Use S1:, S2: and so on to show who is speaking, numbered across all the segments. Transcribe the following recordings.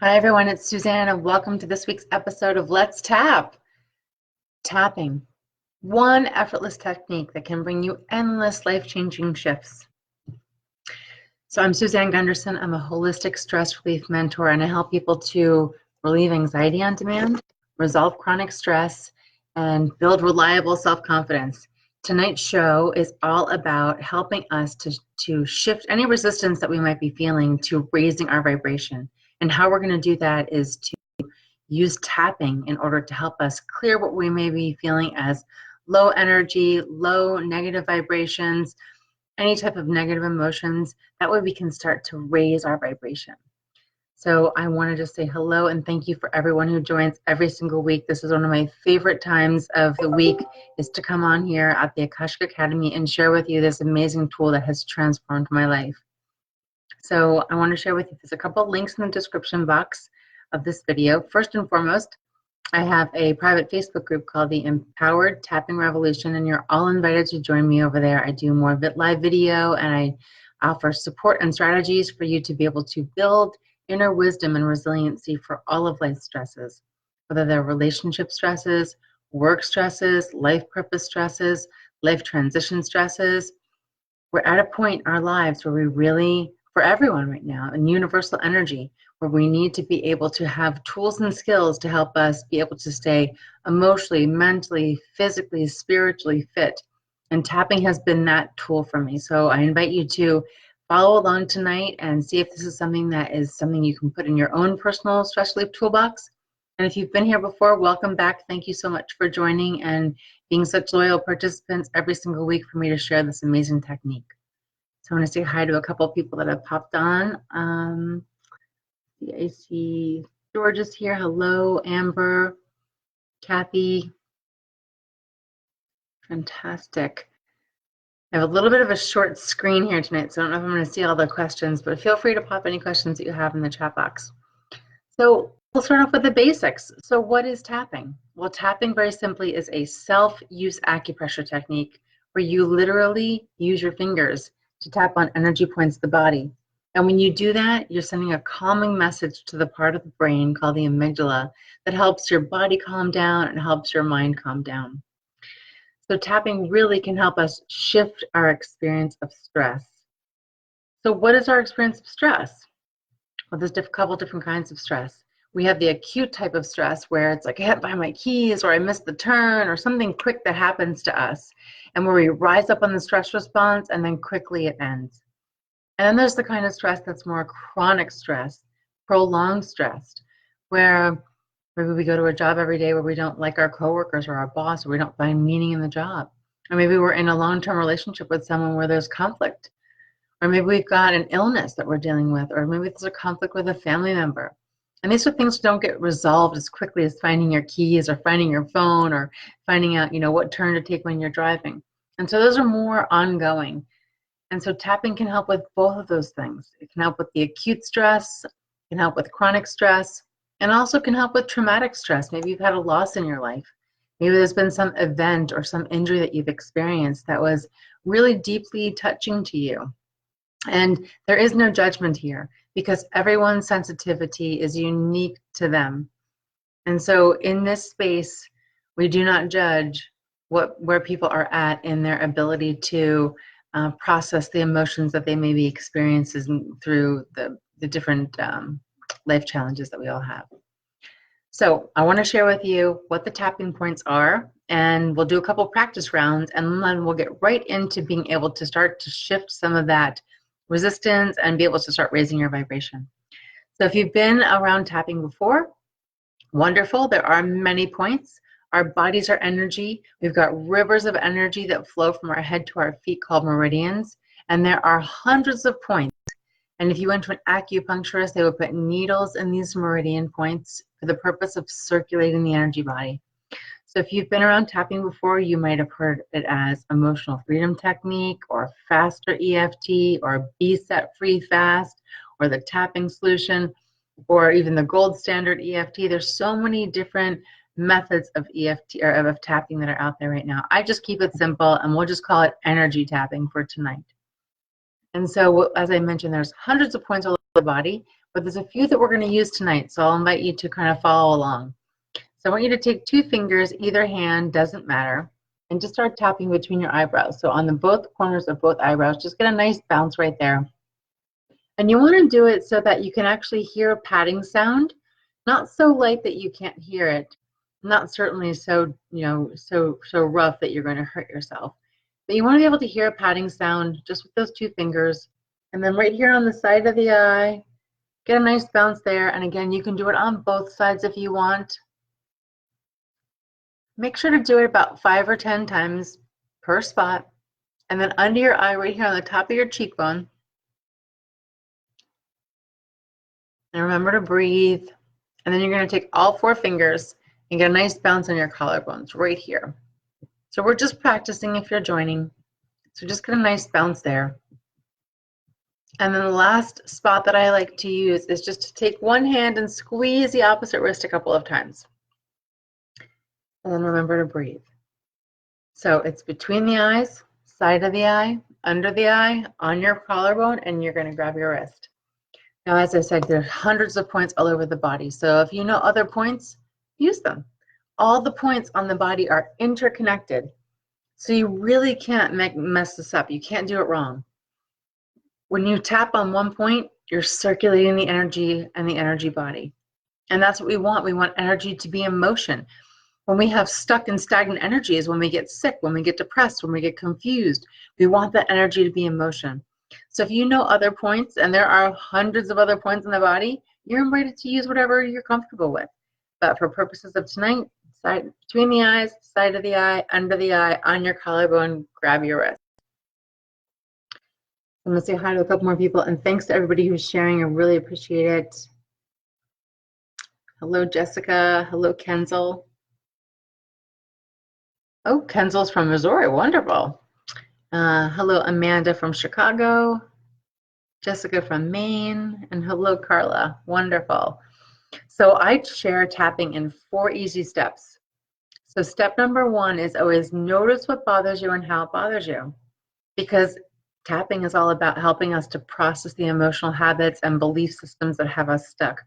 S1: Hi everyone, it's Suzanne and welcome to this week's episode of Let's Tap. Tapping, one effortless technique that can bring you endless life-changing shifts. So I'm Suzanne Gundersen. I'm a holistic stress relief mentor and I help people to relieve anxiety on demand, resolve chronic stress, and build reliable self-confidence. Tonight's show is all about helping us to shift any resistance that we might be feeling to raising our vibration. And how we're going to do that is to use tapping in order to help us clear what we may be feeling as low energy, low negative vibrations, any type of negative emotions. That way we can start to raise our vibration. So I want to just say hello and thank you for everyone who joins every single week. This is one of my favorite times of the week, is to come on here at the Akashic Academy and share with you this amazing tool that has transformed my life. So I want to share with you, there's a couple links in the description box of this video. First and foremost, I have a private Facebook group called the Empowered Tapping Revolution, and you're all invited to join me over there. I do more MidLife video, and I offer support and strategies for you to be able to build inner wisdom and resiliency for all of life's stresses, whether they're relationship stresses, work stresses, life purpose stresses, life transition stresses. We're at a point in our lives where we really, for everyone right now, in universal energy, where we need to be able to have tools and skills to help us be able to stay emotionally, mentally, physically, spiritually fit. And tapping has been that tool for me. So I invite you to follow along tonight and see if this is something that is something you can put in your own personal stress relief toolbox. And if you've been here before, welcome back. Thank you so much for joining and being such loyal participants every single week for me to share this amazing technique. So I want to say hi to a couple of people that have popped on. I see George is here. Hello, Amber, Kathy. Fantastic. I have a little bit of a short screen here tonight, so I don't know if I'm going to see all the questions, but feel free to pop any questions that you have in the chat box. So we'll start off with the basics. So what is tapping? Well, tapping very simply is a self-use acupressure technique where you literally use your fingers to tap on energy points of the body. And when you do that, you're sending a calming message to the part of the brain called the amygdala that helps your body calm down and helps your mind calm down. So tapping really can help us shift our experience of stress. So what is our experience of stress? Well, there's a couple different kinds of stress. We have the acute type of stress where it's like I hit by my keys or I missed the turn or something quick that happens to us, and where we rise up on the stress response and then quickly it ends. And then there's the kind of stress that's more chronic stress, prolonged stress, where maybe we go to a job every day where we don't like our coworkers or our boss, or we don't find meaning in the job. Or maybe we're in a long-term relationship with someone where there's conflict. Or maybe we've got an illness that we're dealing with, or maybe there's a conflict with a family member. And these are things that don't get resolved as quickly as finding your keys or finding your phone or finding out, what turn to take when you're driving. And so those are more ongoing. And so tapping can help with both of those things. It can help with the acute stress, it can help with chronic stress, and also can help with traumatic stress. Maybe you've had a loss in your life. Maybe there's been some event or some injury that you've experienced that was really deeply touching to you. And there is no judgment here because everyone's sensitivity is unique to them. And so in this space, we do not judge where people are at in their ability to process the emotions that they may be experiencing through the different life challenges that we all have. So I want to share with you what the tapping points are, and we'll do a couple practice rounds, and then we'll get right into being able to start to shift some of that resistance and be able to start raising your vibration. So if you've been around tapping before, wonderful. There are many points. Our bodies are energy. We've got rivers of energy that flow from our head to our feet called meridians, and there are hundreds of points. And if you went to an acupuncturist, they would put needles in these meridian points for the purpose of circulating the energy body. So if you've been around tapping before, you might have heard it as emotional freedom technique or faster EFT or be set free fast or the tapping solution or even the gold standard EFT. There's so many different methods of EFT or of tapping that are out there right now. I just keep it simple and we'll just call it energy tapping for tonight. And so as I mentioned, there's hundreds of points all over the body, but there's a few that we're going to use tonight, so I'll invite you to kind of follow along. So I want you to take 2 fingers, either hand, doesn't matter, and just start tapping between your eyebrows. So on the both corners of both eyebrows, just get a nice bounce right there. And you want to do it so that you can actually hear a patting sound, not so light that you can't hear it, not certainly so, so rough that you're going to hurt yourself. But you want to be able to hear a patting sound just with those 2 fingers. And then right here on the side of the eye, get a nice bounce there. And again, you can do it on both sides if you want. Make sure to do it about 5 or 10 times per spot. And then under your eye, right here on the top of your cheekbone. And remember to breathe. And then you're going to take all 4 fingers and get a nice bounce on your collarbones right here. So we're just practicing if you're joining. So just get a nice bounce there. And then the last spot that I like to use is just to take one hand and squeeze the opposite wrist a couple of times. And then remember to breathe. So it's between the eyes, side of the eye, under the eye, on your collarbone, and you're going to grab your wrist. Now, as I said, there are hundreds of points all over the body. So if you know other points, use them. All the points on the body are interconnected. So you really can't mess this up. You can't do it wrong. When you tap on one point, you're circulating the energy and the energy body. And that's what we want. We want energy to be in motion. When we have stuck and stagnant energy is when we get sick, when we get depressed, when we get confused. We want that energy to be in motion. So if you know other points, and there are hundreds of other points in the body, you're invited to use whatever you're comfortable with. But for purposes of tonight, side between the eyes, side of the eye, under the eye, on your collarbone, grab your wrist. I'm going to say hi to a couple more people, and thanks to everybody who's sharing. I really appreciate it. Hello, Jessica. Hello, Kenzel. Oh, Kenzel's from Missouri. Wonderful. Hello, Amanda from Chicago. Jessica from Maine. And hello, Carla. Wonderful. So I share tapping in 4 easy steps. So step number 1 is always notice what bothers you and how it bothers you. Because tapping is all about helping us to process the emotional habits and belief systems that have us stuck.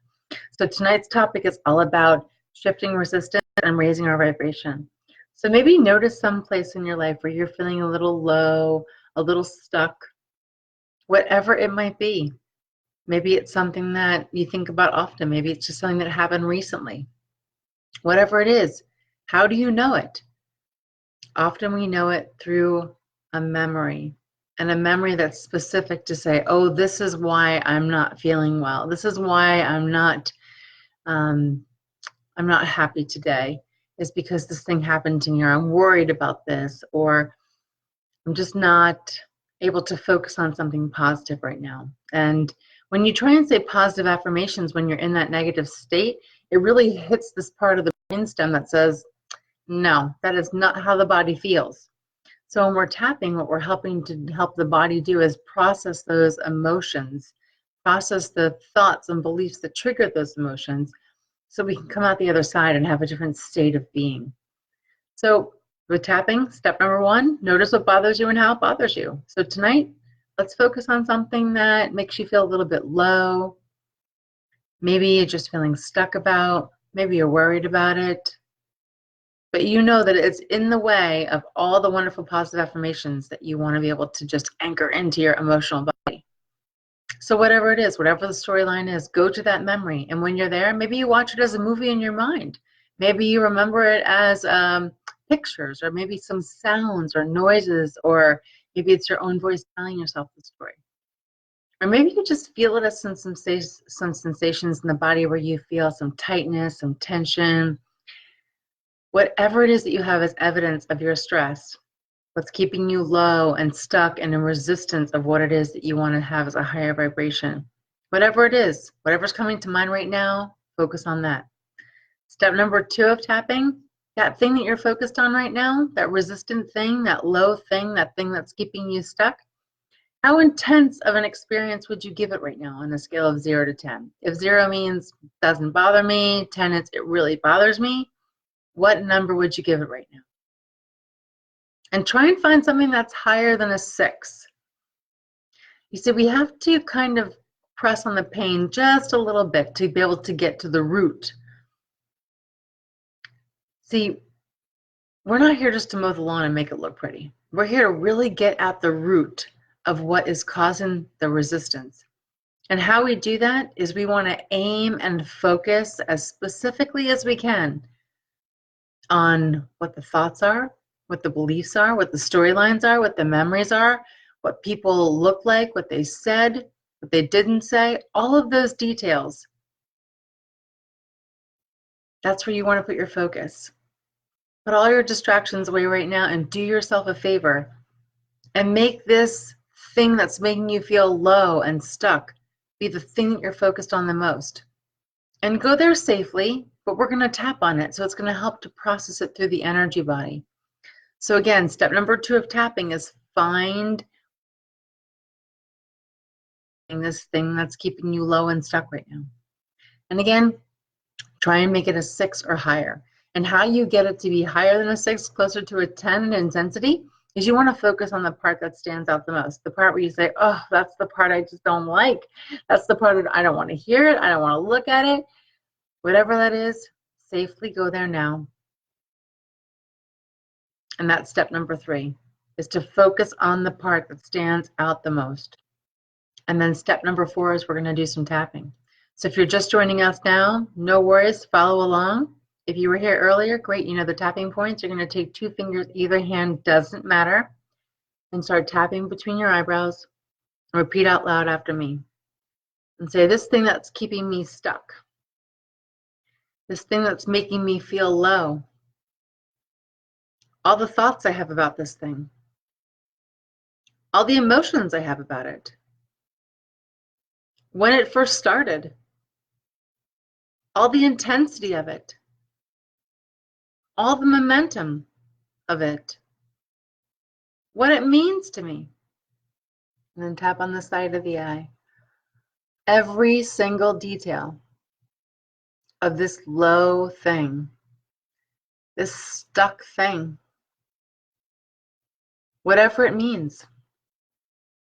S1: So tonight's topic is all about shifting resistance and raising our vibration. So maybe notice some place in your life where you're feeling a little low, a little stuck, whatever it might be. Maybe it's something that you think about often. Maybe it's just something that happened recently. Whatever it is, how do you know it? Often we know it through a memory, and a memory that's specific to say, oh, this is why I'm not feeling well. This is why I'm not happy today. Is because this thing happened to me, or I'm worried about this, or I'm just not able to focus on something positive right now. And when you try and say positive affirmations when you're in that negative state, it really hits this part of the brainstem that says, no, that is not how the body feels. So when we're tapping, what we're helping to help the body do is process those emotions, process the thoughts and beliefs that trigger those emotions, so we can come out the other side and have a different state of being. So with tapping, step number 1, notice what bothers you and how it bothers you. So tonight, let's focus on something that makes you feel a little bit low. Maybe you're just feeling stuck about, maybe you're worried about it. But you know that it's in the way of all the wonderful positive affirmations that you want to be able to just anchor into your emotional body. So whatever it is, whatever the storyline is, go to that memory. And when you're there, maybe you watch it as a movie in your mind. Maybe you remember it as pictures, or maybe some sounds or noises, or maybe it's your own voice telling yourself the story. Or maybe you just feel it as some sensations in the body where you feel some tightness, some tension. Whatever it is that you have as evidence of your stress, what's keeping you low and stuck and in resistance of what it is that you want to have as a higher vibration. Whatever it is, whatever's coming to mind right now, focus on that. Step number 2 of tapping, that thing that you're focused on right now, that resistant thing, that low thing, that thing that's keeping you stuck, how intense of an experience would you give it right now on a scale of 0 to 10? If 0 means it doesn't bother me, 10 is it really bothers me, what number would you give it right now? And try and find something that's higher than a 6. You see, we have to kind of press on the pain just a little bit to be able to get to the root. See, we're not here just to mow the lawn and make it look pretty. We're here to really get at the root of what is causing the resistance. And how we do that is we want to aim and focus as specifically as we can on what the thoughts are, what the beliefs are, what the storylines are, what the memories are, what people look like, what they said, what they didn't say, all of those details. That's where you want to put your focus. Put all your distractions away right now and do yourself a favor and make this thing that's making you feel low and stuck be the thing that you're focused on the most. And go there safely, but we're going to tap on it, so it's going to help to process it through the energy body. So again, step number 2 of tapping is find this thing that's keeping you low and stuck right now. And again, try and make it a 6 or higher. And how you get it to be higher than a 6, closer to a 10 in intensity, is you want to focus on the part that stands out the most. The part where you say, oh, that's the part I just don't like. That's the part that I don't want to hear it. I don't want to look at it. Whatever that is, safely go there now. And that's step number 3, is to focus on the part that stands out the most. And then step number 4 is we're going to do some tapping. So if you're just joining us now, no worries, follow along. If you were here earlier, great, you know the tapping points. You're going to take 2 fingers, either hand, doesn't matter, and start tapping between your eyebrows. Repeat out loud after me. And say, this thing that's keeping me stuck. This thing that's making me feel low. All the thoughts I have about this thing. All the emotions I have about it. When it first started. All the intensity of it. All the momentum of it. What it means to me. And then tap on the side of the eye. Every single detail of this low thing. This stuck thing. Whatever it means.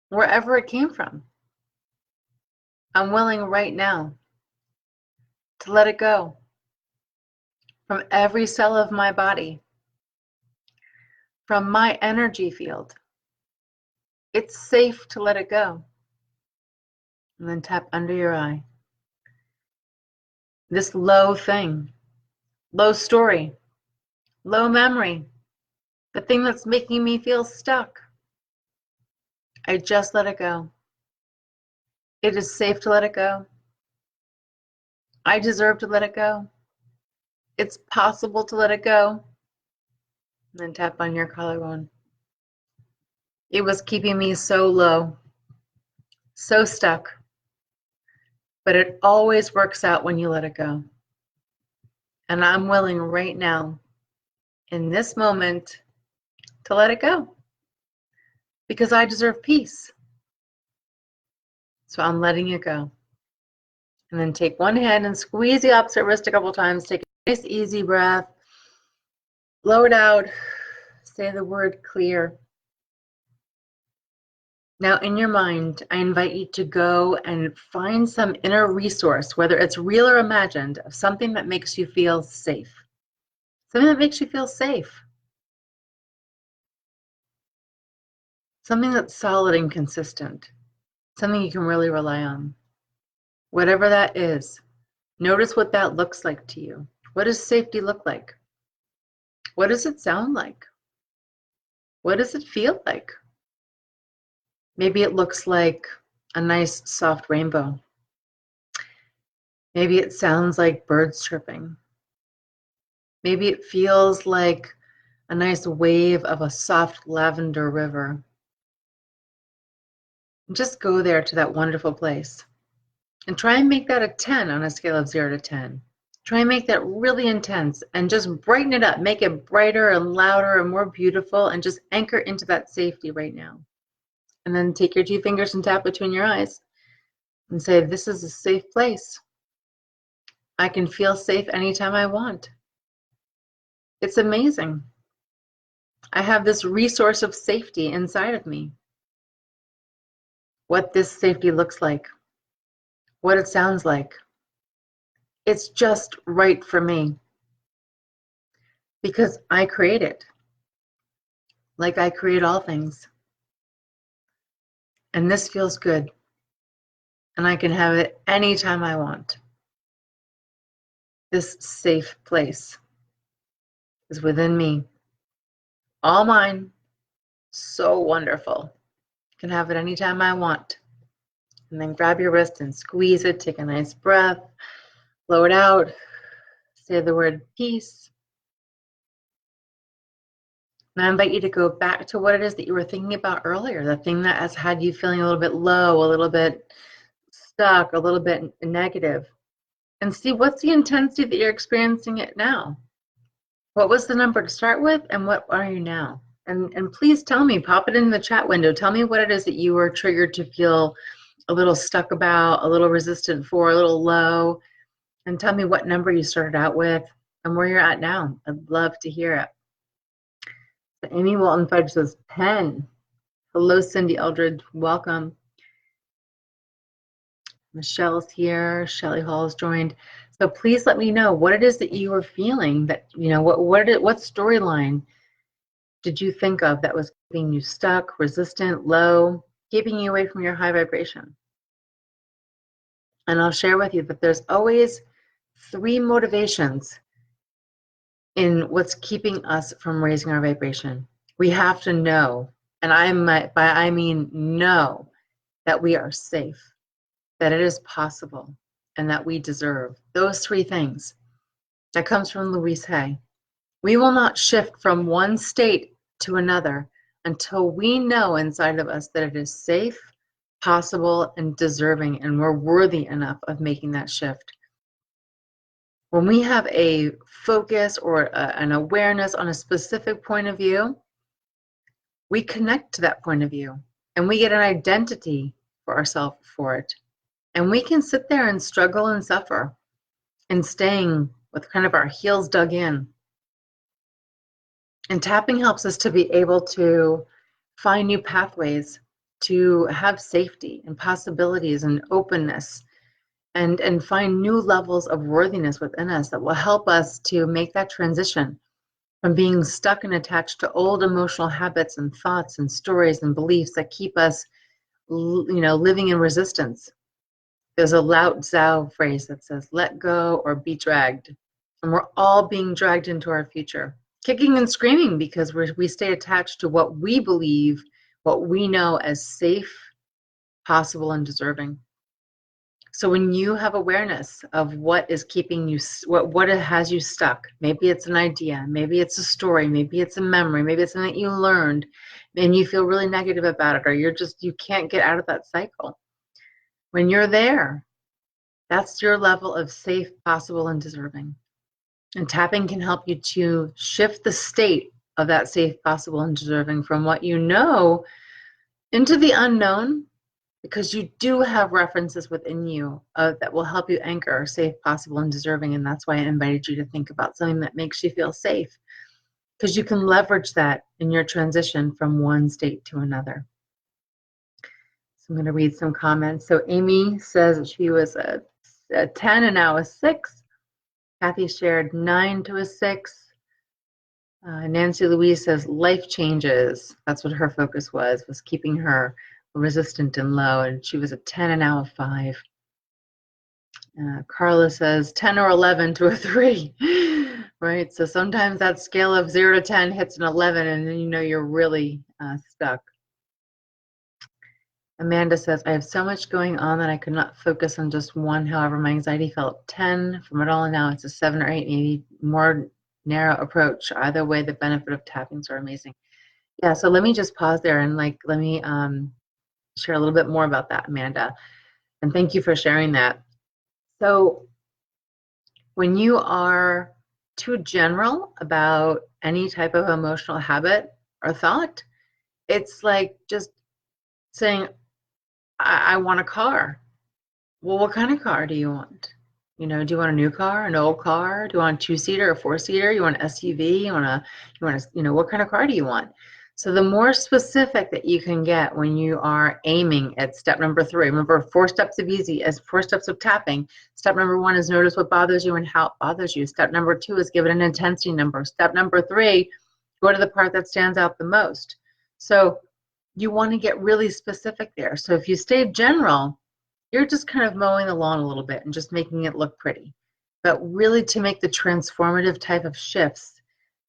S1: Wherever it came from. I'm willing right now to let it go. From every cell of my body, from my energy field. It's safe to let it go. And then tap under your eye. This low thing, low story, low memory, the thing that's making me feel stuck. I just let it go. It is safe to let it go. I deserve to let it go. It's possible to let it go. And then tap on your collarbone. It was keeping me so low, so stuck. But it always works out when you let it go. And I'm willing right now, in this moment, to let it go. Because I deserve peace. So I'm letting it go. And then take one hand and squeeze the opposite wrist a couple times. Take a nice easy breath. Blow it out. Say the word clear. Now in your mind, I invite you to go and find some inner resource, whether it's real or imagined, of something that makes you feel safe. Something that makes you feel safe. Something that's solid and consistent. Something you can really rely on. Whatever that is, notice what that looks like to you. What does safety look like? What does it sound like? What does it feel like? Maybe it looks like a nice soft rainbow. Maybe it sounds like birds chirping. Maybe it feels like a nice wave of a soft lavender river. Just go there to that wonderful place. And try and make that a 10 on a scale of 0 to 10. Try and make that really intense and just brighten it up. Make it brighter and louder and more beautiful and just anchor into that safety right now. And then take your 2 fingers and tap between your eyes and say, this is a safe place. I can feel safe anytime I want. It's amazing. I have this resource of safety inside of me. What this safety looks like. what it sounds like. It's just right for me because I create it, like I create all things. And this feels good. And I can have it anytime I want. This safe place is within me. All mine. So wonderful. I can have it anytime I want. And then grab your wrist and squeeze it. Take a nice breath. Blow it out. Say the word peace. And I invite you to go back to what it is that you were thinking about earlier, the thing that has had you feeling a little bit low, a little bit stuck, a little bit negative, and see what's the intensity that you're experiencing it now. What was the number to start with, and what are you now? And please tell me, pop it in the chat window. Tell me what it is that you were triggered to feel a little stuck about, a little resistant for, a little low, and tell me what number you started out with and where you're at now. I'd love to hear it. So Amy Walton Fudge says 10. Hello, Cindy Eldred. Welcome. Michelle's here. Shelley Hall's joined. So please let me know what it is that you are feeling. That what storyline did you think of that was keeping you stuck, resistant, low, keeping you away from your high vibration? And I'll share with you that there's always 3 motivations in what's keeping us from raising our vibration. We have to know, and I mean know, that we are safe, that it is possible, and that we deserve. Those 3 things. That comes from Louise Hay. We will not shift from one state to another until we know inside of us that it is safe, possible, and deserving, and we're worthy enough of making that shift. When we have a focus or an awareness on a specific point of view, we connect to that point of view and we get an identity for ourselves for it. And we can sit there and struggle and suffer and staying with kind of our heels dug in. And tapping helps us to be able to find new pathways, to have safety and possibilities and openness, and find new levels of worthiness within us that will help us to make that transition from being stuck and attached to old emotional habits and thoughts and stories and beliefs that keep us, living in resistance. There's a Lao Tzu phrase that says, let go or be dragged. And we're all being dragged into our future, kicking and screaming because we stay attached to what we believe, what we know as safe, possible, and deserving. So when you have awareness of what is keeping you, what has you stuck, maybe it's an idea, maybe it's a story, maybe it's a memory, maybe it's something that you learned and you feel really negative about it, or you can't get out of that cycle. When you're there, that's your level of safe, possible, and deserving. And tapping can help you to shift the state of that safe, possible, and deserving from what you know into the unknown, because you do have references within you that will help you anchor safe, possible, and deserving. And that's why I invited you to think about something that makes you feel safe, because you can leverage that in your transition from one state to another. So I'm going to read some comments. So Amy says that she was a 10 and now a 6. Kathy shared 9 to a 6. Nancy Louise says life changes. That's what her focus was keeping her resistant and low, and she was a 10 and now a 5. Carla says 10 or 11 to a 3. Right? So sometimes that scale of 0 to 10 hits an 11 and then you're really stuck. Amanda says, I have so much going on that I could not focus on just one. However, my anxiety felt 10 from it all, and now it's a 7 or 8, maybe more narrow approach. Either way, the benefit of tappings are amazing. Yeah, so let me just pause there and let me share a little bit more about that, Amanda. And thank you for sharing that. So when you are too general about any type of emotional habit or thought, it's like just saying, I want a car. Well, what kind of car do you want? Do you want a new car, an old car? Do you want a 2-seater or 4-seater? You want an SUV? You want what kind of car do you want? So the more specific that you can get when you are aiming at step number 3, remember 4 steps of easy as 4 steps of tapping. Step number 1 is notice what bothers you and how it bothers you. Step number 2 is give it an intensity number. Step number 3, go to the part that stands out the most. So you want to get really specific there. So if you stay general, you're just kind of mowing the lawn a little bit and just making it look pretty. But really to make the transformative type of shifts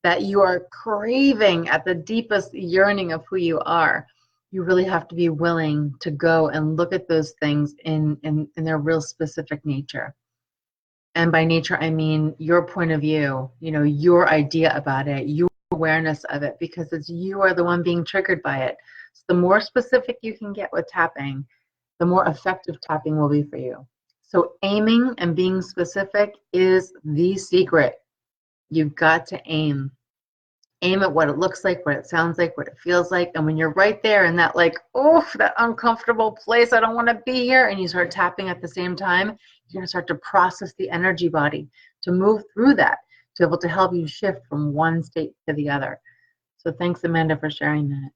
S1: that you are craving at the deepest yearning of who you are, you really have to be willing to go and look at those things in their real specific nature. And by nature, I mean your point of view, your idea about it, your awareness of it, because it's you are the one being triggered by it. So the more specific you can get with tapping, the more effective tapping will be for you. So aiming and being specific is the secret. You've got to aim. Aim at what it looks like, what it sounds like, what it feels like. And when you're right there in that that uncomfortable place, I don't want to be here, and you start tapping at the same time, you're going to start to process the energy body to move through that, to be able to help you shift from one state to the other. So thanks, Amanda, for sharing that.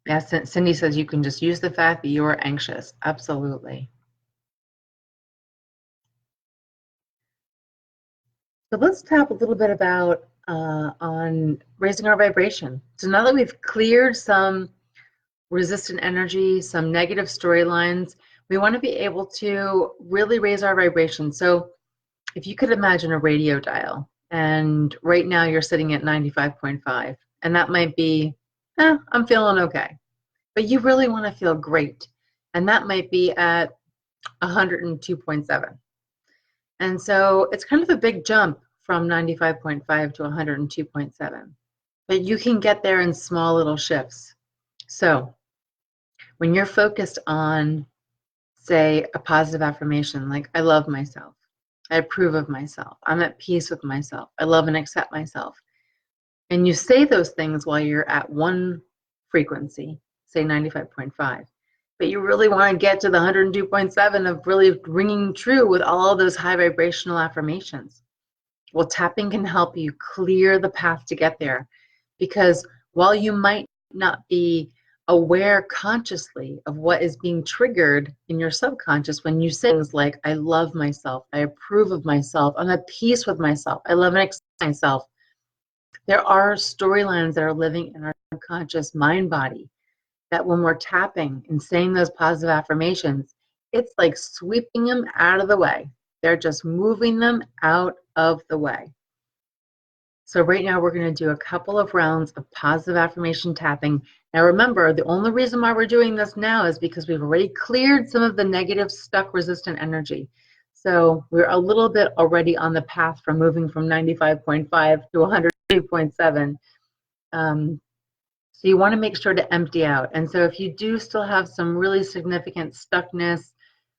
S1: Yes, Cindy says you can just use the fact that you are anxious. Absolutely. So let's talk a little bit about on raising our vibration. So now that we've cleared some resistant energy, some negative storylines, we want to be able to really raise our vibration. So if you could imagine a radio dial, and right now you're sitting at 95.5, and that might be, I'm feeling okay. But you really want to feel great, and that might be at 102.7. And so it's kind of a big jump from 95.5 to 102.7. But you can get there in small little shifts. So when you're focused on, say, a positive affirmation like, I love myself, I approve of myself, I'm at peace with myself, I love and accept myself, and you say those things while you're at one frequency, say 95.5, but you really want to get to the 102.7 of really ringing true with all of those high vibrational affirmations. Well, tapping can help you clear the path to get there, because while you might not be aware consciously of what is being triggered in your subconscious when you say things like, I love myself, I approve of myself, I'm at peace with myself, I love and accept myself, there are storylines that are living in our subconscious mind body that when we're tapping and saying those positive affirmations, it's like sweeping them out of the way. They're just moving them out of the way. So right now we're going to do a couple of rounds of positive affirmation tapping. Now remember, the only reason why we're doing this now is because we've already cleared some of the negative, stuck, resistant energy. So we're a little bit already on the path from moving from 95.5 to 102.7. So you want to make sure to empty out. And so if you do still have some really significant stuckness,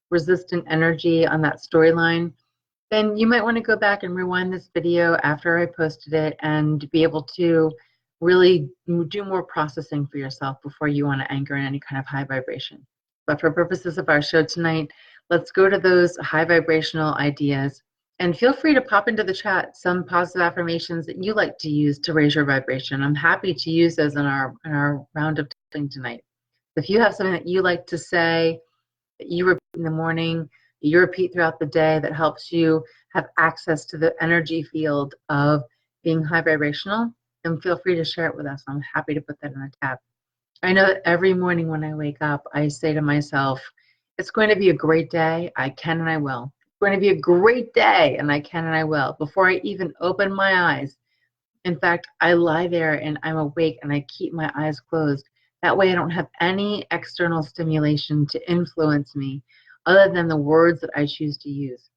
S1: resistant energy on that storyline, then you might want to go back and rewind this video after I posted it and be able to really do more processing for yourself before you want to anchor in any kind of high vibration. But for purposes of our show tonight, let's go to those high vibrational ideas. And feel free to pop into the chat some positive affirmations that you like to use to raise your vibration. I'm happy to use those in our round of tapping tonight. If you have something that you like to say, that you repeat in the morning, you repeat throughout the day, that helps you have access to the energy field of being high vibrational, then feel free to share it with us. I'm happy to put that in the tab. I know that every morning when I wake up, I say to myself, it's going to be a great day. I can and I will. It's going to be a great day, and I can and I will. Before I even open my eyes. In fact, I lie there and I'm awake and I keep my eyes closed. That way I don't have any external stimulation to influence me other than the words that I choose to use.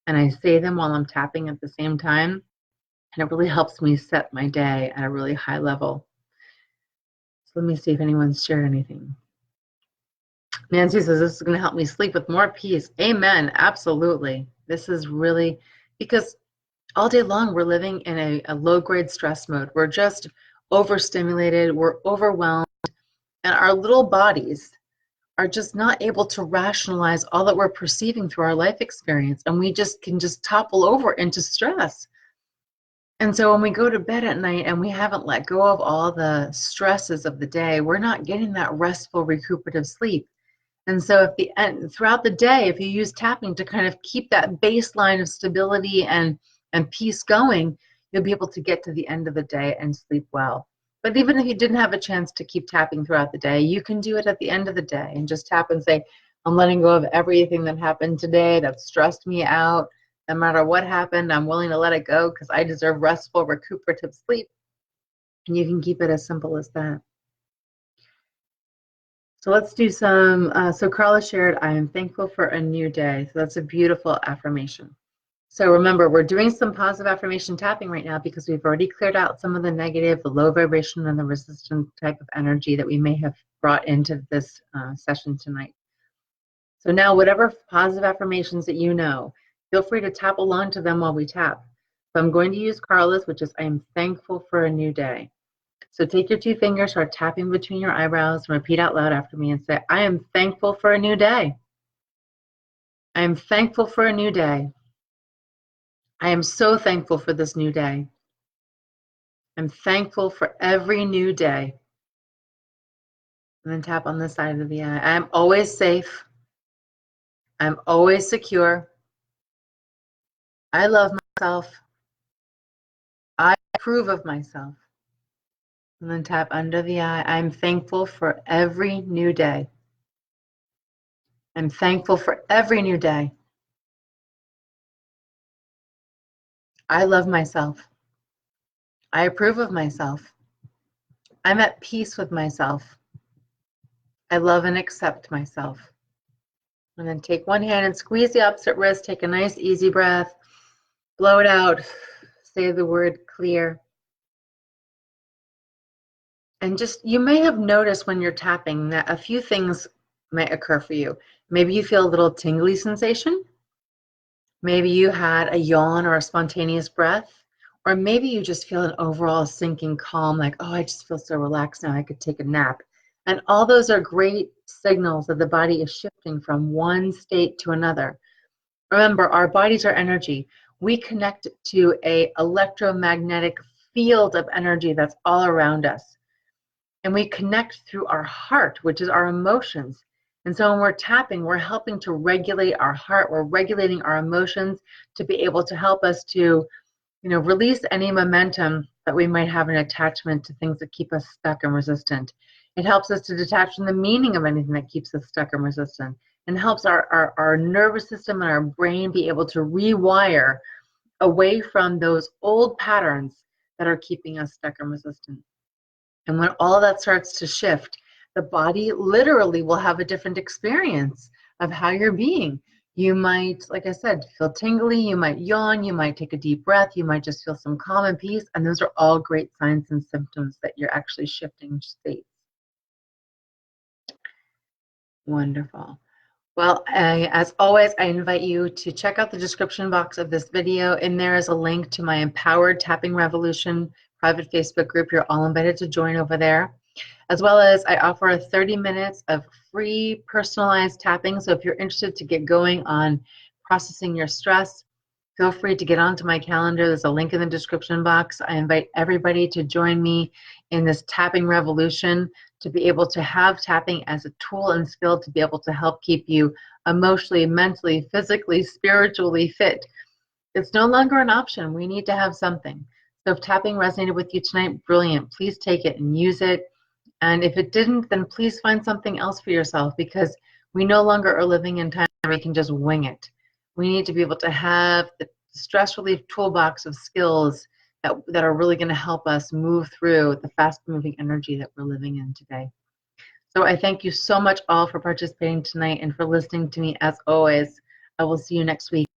S1: And I say them while I'm tapping at the same time, and it really helps me set my day at a really high level. So let me see if anyone's shared anything. Nancy says, this is going to help me sleep with more peace. Amen. Absolutely. This is really, because all day long we're living in a low-grade stress mode. We're just overstimulated. We're overwhelmed. And our little bodies are just not able to rationalize all that we're perceiving through our life experience. And we just can topple over into stress. And so when we go to bed at night and we haven't let go of all the stresses of the day, we're not getting that restful, recuperative sleep. And so throughout the day, if you use tapping to kind of keep that baseline of stability and peace going, you'll be able to get to the end of the day and sleep well. But even if you didn't have a chance to keep tapping throughout the day, you can do it at the end of the day and just tap and say, I'm letting go of everything that happened today that stressed me out. No matter what happened, I'm willing to let it go because I deserve restful, recuperative sleep. And you can keep it as simple as that. So let's do some, so Carla shared, I am thankful for a new day. So that's a beautiful affirmation. So remember, we're doing some positive affirmation tapping right now because we've already cleared out some of the negative, the low vibration, and the resistant type of energy that we may have brought into this session tonight. So now whatever positive affirmations that you know, feel free to tap along to them while we tap. So I'm going to use Carla's, which is I am thankful for a new day. So take your 2 fingers, start tapping between your eyebrows, and repeat out loud after me and say, I am thankful for a new day. I am thankful for a new day. I am so thankful for this new day. I'm thankful for every new day. And then tap on the side of the eye. I am always safe. I'm always secure. I love myself. I approve of myself. And then tap under the eye. I'm thankful for every new day. I'm thankful for every new day. I love myself. I approve of myself. I'm at peace with myself. I love and accept myself. And then take one hand and squeeze the opposite wrist. Take a nice easy breath. Blow it out. Say the word clear. And just, you may have noticed when you're tapping that a few things may occur for you. Maybe you feel a little tingly sensation. Maybe you had a yawn or a spontaneous breath. Or maybe you just feel an overall sinking calm, like, oh, I just feel so relaxed now, I could take a nap. And all those are great signals that the body is shifting from one state to another. Remember, our bodies are energy. We connect to an electromagnetic field of energy that's all around us. And we connect through our heart, which is our emotions. And so when we're tapping, we're helping to regulate our heart. We're regulating our emotions to be able to help us to, release any momentum that we might have an attachment to things that keep us stuck and resistant. It helps us to detach from the meaning of anything that keeps us stuck and resistant, and helps our nervous system and our brain be able to rewire away from those old patterns that are keeping us stuck and resistant. And when all that starts to shift, the body literally will have a different experience of how you're being. You might, like I said, feel tingly, you might yawn, you might take a deep breath, you might just feel some calm and peace, and those are all great signs and symptoms that you're actually shifting states. Wonderful. Well, as always, I invite you to check out the description box of this video. In there is a link to my Empowered Tapping Revolution private Facebook group. You're all invited to join over there. As well as I offer 30 minutes of free personalized tapping. So if you're interested to get going on processing your stress, feel free to get onto my calendar. There's a link in the description box. I invite everybody to join me in this tapping revolution, to be able to have tapping as a tool and skill to be able to help keep you emotionally, mentally, physically, spiritually fit. It's no longer an option. We need to have something. So if tapping resonated with you tonight, brilliant. Please take it and use it. And if it didn't, then please find something else for yourself, because we no longer are living in time where we can just wing it. We need to be able to have the stress relief toolbox of skills that are really going to help us move through the fast-moving energy that we're living in today. So I thank you so much all for participating tonight and for listening to me as always. I will see you next week.